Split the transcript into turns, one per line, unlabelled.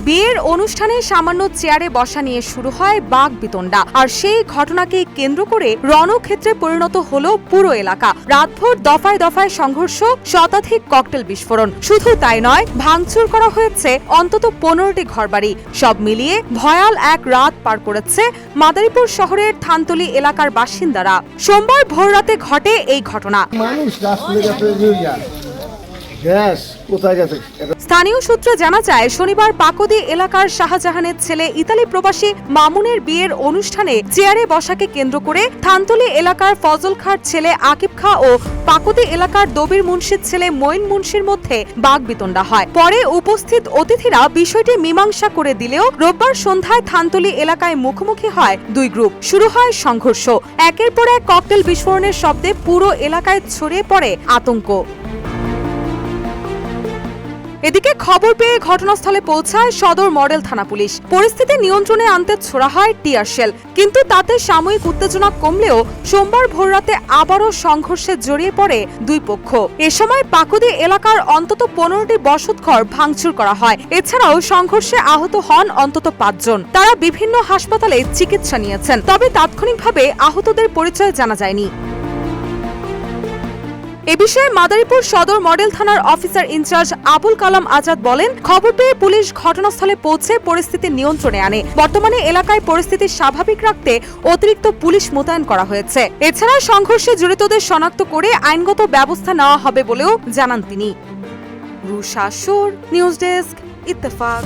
বিয়ের অনুষ্ঠানে সামান্য চেয়ারে বসা নিয়ে শুরু হয় বাকবিতণ্ডা, আর সেই ঘটনাকে কেন্দ্র করে রণক্ষেত্রে পরিণত হলো পুরো এলাকা। রাতভর দফায় দফায় সংঘর্ষ, শতাধিক ককটেল বিস্ফোরণ। শুধু তাই নয়, ভাঙচুর করা হয়েছে অন্তত 15টি ঘরবাড়ি। সব মিলিয়ে ভয়াল এক রাত পার করেছে মাদারীপুর শহরের থানতলী এলাকার বাসিন্দারা। সোমবার ভোররাতে ঘটে এই ঘটনা। স্থানীয় সূত্রে জানা যায়, শনিবার পাকুদি এলাকার শাহজাহানের ছেলে ইতালি প্রবাসী মামুনের বিয়ের অনুষ্ঠানে চেয়ারে বসাকে কেন্দ্র করে থানতলী এলাকার ফজল খাঁর ছেলে আকিব খাঁ ও পাকুদি এলাকার দবির মুন্সির ছেলে মঈন মুন্সির মধ্যে বাকবিতণ্ডা হয়। পরে উপস্থিত অতিথিরা বিষয়টি মীমাংসা করে দিলেও রোববার সন্ধ্যায় থানতলী এলাকায় মুখোমুখি হয় দুই গ্রুপ। শুরু হয় সংঘর্ষ। একের পর এক ককটেল বিস্ফোরণের শব্দে পুরো এলাকায় ছড়িয়ে পড়ে আতঙ্ক। এদিকে খবর পেয়ে ঘটনাস্থলে পৌঁছায় সদর মডেল থানা পুলিশ। পরিস্থিতি নিয়ন্ত্রণে আনতে ছোড়া হয় টিয়ার শেল, কিন্তু তাতে সাময়িক উত্তেজনা কমলেও সোমবার ভোররাতে আবারও সংঘর্ষে জড়িয়ে পড়ে দুই পক্ষ। এ সময় পাকুদি এলাকার অন্তত 15টি বসতঘর ভাঙচুর করা হয়। এছাড়াও সংঘর্ষে আহত হন অন্তত 5 জন। তারা বিভিন্ন হাসপাতালে চিকিৎসা নিয়েছেন, তবে তাৎক্ষণিকভাবে আহতদের পরিচয় জানা যায়নি। এ বিষয়ে মাদারীপুর সদর মডেল থানার অফিসার ইনচার্জ আবুল কালাম আজাদ বলেন, খবর পেয়ে পুলিশ ঘটনাস্থলে পৌঁছে পরিস্থিতি নিয়ন্ত্রণে আনে। বর্তমানে এলাকায় পরিস্থিতি স্বাভাবিক রাখতে অতিরিক্ত পুলিশ মোতায়েন করা হয়েছে। এছাড়া সংঘর্ষে জড়িতদের শনাক্ত করে আইনগত ব্যবস্থা নেওয়া হবে বলেও জানান তিনি। রুশা সুর, নিউজ ডেস্ক, ইত্তেফাক।